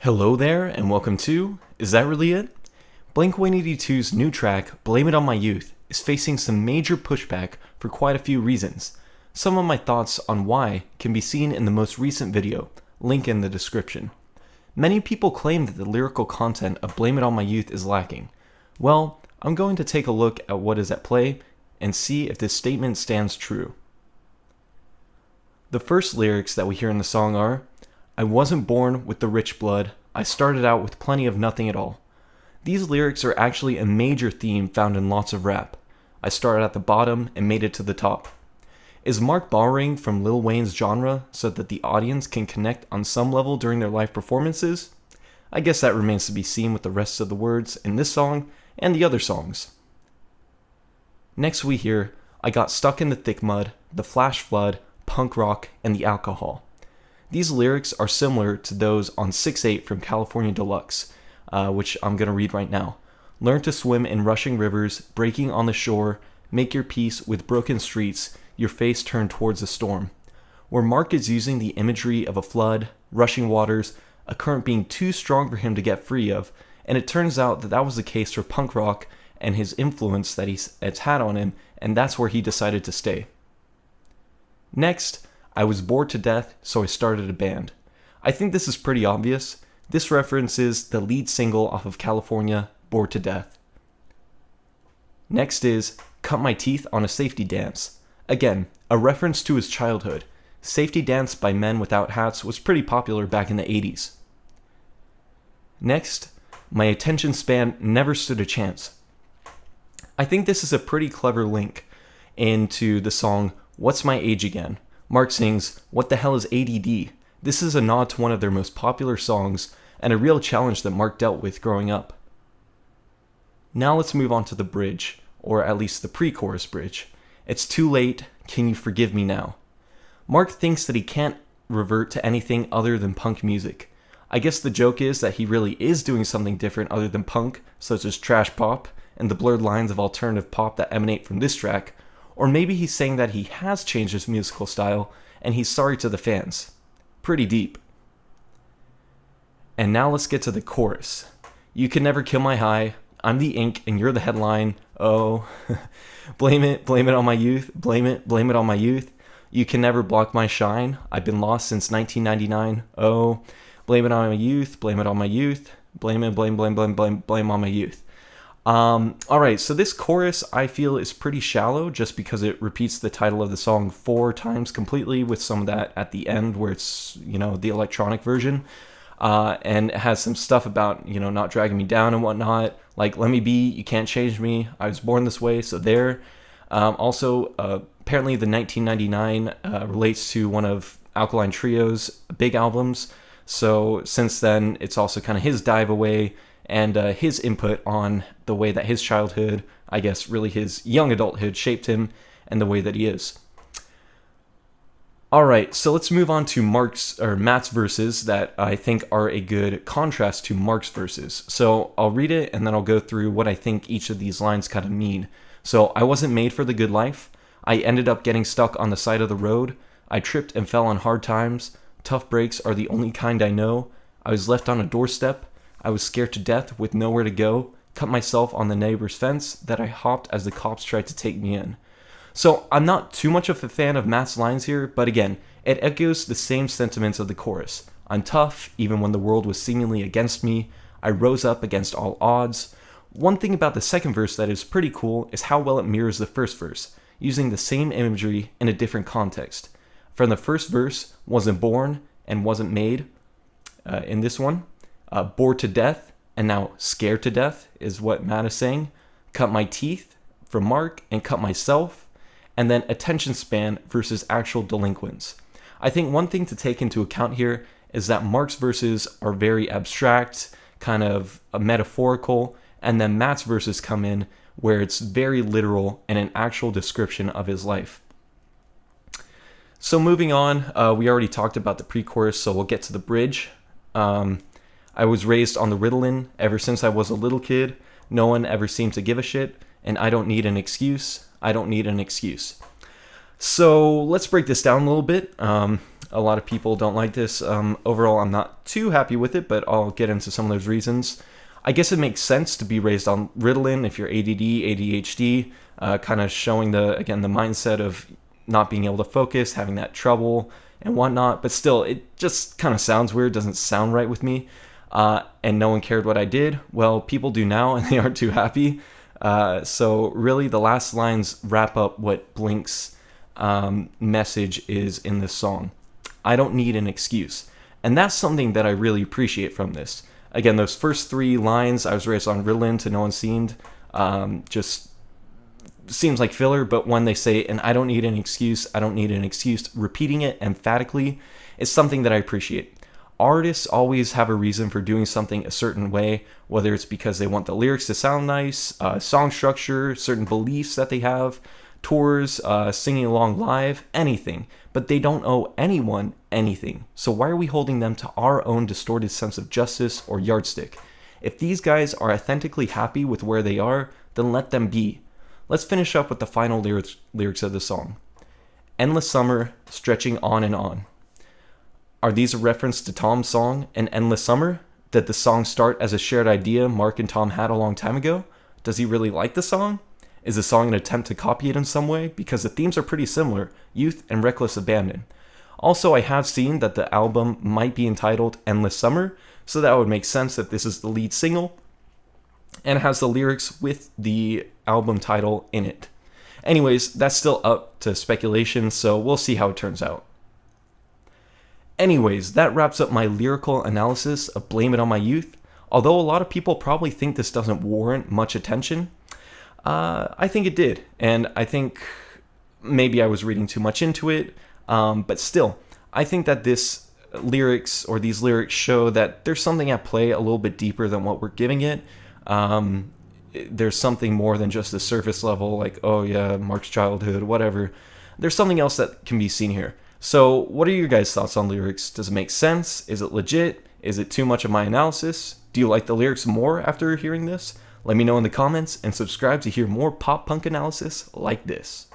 Hello there, and welcome to Is That Really It? Blink-182's new track, Blame It On My Youth, is facing some major pushback for quite a few reasons. Some of my thoughts on why can be seen in the most recent video, link in the description. Many people claim that the lyrical content of Blame It On My Youth is lacking. Well, I'm going to take a look at what is at play and see if this statement stands true. The first lyrics that we hear in the song are, I wasn't born with the rich blood, I started out with plenty of nothing at all. These lyrics are actually a major theme found in lots of rap. I started at the bottom and made it to the top. Is Mark borrowing from Lil Wayne's genre so that the audience can connect on some level during their live performances? I guess that remains to be seen with the rest of the words in this song and the other songs. Next we hear, I got stuck in the thick mud, the flash flood, punk rock, and the alcohol. These lyrics are similar to those on 6-8 from California Deluxe, which I'm going to read right now. Learn to swim in rushing rivers, breaking on the shore, make your peace with broken streets, your face turned towards the storm. Where Mark is using the imagery of a flood, rushing waters, a current being too strong for him to get free of, and it turns out that that was the case for punk rock and his influence that it's had on him, and that's where he decided to stay. Next, I was bored to death, so I started a band. I think this is pretty obvious. This references the lead single off of California, Bored to Death. Next is, cut my teeth on a safety dance. Again, a reference to his childhood. Safety dance by men without hats was pretty popular back in the 80s. Next, my attention span never stood a chance. I think this is a pretty clever link into the song, What's My Age Again? Mark sings, what the hell is ADD? This is a nod to one of their most popular songs and a real challenge that Mark dealt with growing up. Now let's move on to the bridge, or at least the pre-chorus bridge. It's too late, can you forgive me now? Mark thinks that he can't revert to anything other than punk music. I guess the joke is that he really is doing something different other than punk, such as trash pop and the blurred lines of alternative pop that emanate from this track. Or maybe he's saying that he has changed his musical style and he's sorry to the fans. Pretty deep. And now let's get to the chorus. You can never kill my high. I'm the ink and you're the headline. Oh, blame it on my youth. Blame it on my youth. You can never block my shine. I've been lost since 1999. Oh, blame it on my youth. Blame it on my youth. Blame on my youth. Alright, so this chorus I feel is pretty shallow just because it repeats the title of the song 4 times completely with some of that at the end where it's, the electronic version. And it has some stuff about, not dragging me down and whatnot. Like, let me be, you can't change me, I was born this way, so there. Also, apparently the 1999 relates to one of Alkaline Trio's big albums. So since then, it's also kind of his dive away and his input on the way that his childhood, I guess really his young adulthood, shaped him and the way that he is. Alright, so let's move on to Matt's verses that I think are a good contrast to Mark's verses. So I'll read it and then I'll go through what I think each of these lines kind of mean. So, I wasn't made for the good life. I ended up getting stuck on the side of the road. I tripped and fell on hard times. Tough breaks are the only kind I know. I was left on a doorstep. I was scared to death with nowhere to go, cut myself on the neighbor's fence that I hopped as the cops tried to take me in. So I'm not too much of a fan of Matt's lines here, but again, it echoes the same sentiments of the chorus. I'm tough, even when the world was seemingly against me. I rose up against all odds. One thing about the second verse that is pretty cool is how well it mirrors the first verse, using the same imagery in a different context. From the first verse, wasn't born and wasn't made. In this one, bored to death, and now scared to death is what Matt is saying. Cut my teeth from Mark and cut myself. And then attention span versus actual delinquents. I think one thing to take into account here is that Mark's verses are very abstract, kind of metaphorical, and then Matt's verses come in where it's very literal and an actual description of his life. So moving on, we already talked about the pre-chorus, so we'll get to the bridge. I was raised on the Ritalin ever since I was a little kid. No one ever seemed to give a shit, and I don't need an excuse. I don't need an excuse. So let's break this down a little bit. A A lot of people don't like this. Overall, I'm not too happy with it, but I'll get into some of those reasons. I guess it makes sense to be raised on Ritalin if you're ADD, ADHD, kind of showing the mindset of not being able to focus, having that trouble and whatnot. But still, it just kind of sounds weird, doesn't sound right with me. And no one cared what I did. Well, people do now, and they aren't too happy. So really, the last lines wrap up what Blink's message is in this song. I don't need an excuse. And that's something that I really appreciate from this. Again, those first 3 lines, I was raised on Ritalin to no one seemed, just seems like filler, but when they say, and I don't need an excuse, I don't need an excuse, repeating it emphatically is something that I appreciate. Artists always have a reason for doing something a certain way, whether it's because they want the lyrics to sound nice, song structure, certain beliefs that they have, tours, singing along live, anything. But they don't owe anyone anything. So why are we holding them to our own distorted sense of justice or yardstick? If these guys are authentically happy with where they are, then let them be. Let's finish up with the final lyrics of the song. Endless summer, stretching on and on. Are these a reference to Tom's song, An Endless Summer? Did the song start as a shared idea Mark and Tom had a long time ago? Does he really like the song? Is the song an attempt to copy it in some way? Because the themes are pretty similar, youth and reckless abandon. Also, I have seen that the album might be entitled Endless Summer, so that would make sense that this is the lead single and has the lyrics with the album title in it. Anyways, that's still up to speculation, so we'll see how it turns out. Anyways, that wraps up my lyrical analysis of Blame It On My Youth. Although a lot of people probably think this doesn't warrant much attention, I think it did, and I think maybe I was reading too much into it, but still, I think that these lyrics show that there's something at play a little bit deeper than what we're giving it. There's something more than just the surface level, like, oh yeah, Mark's childhood, whatever. There's something else that can be seen here. So what are your guys' thoughts on lyrics? Does it make sense? Is it legit? Is it too much of my analysis? Do you like the lyrics more after hearing this? Let me know in the comments and subscribe to hear more pop punk analysis like this.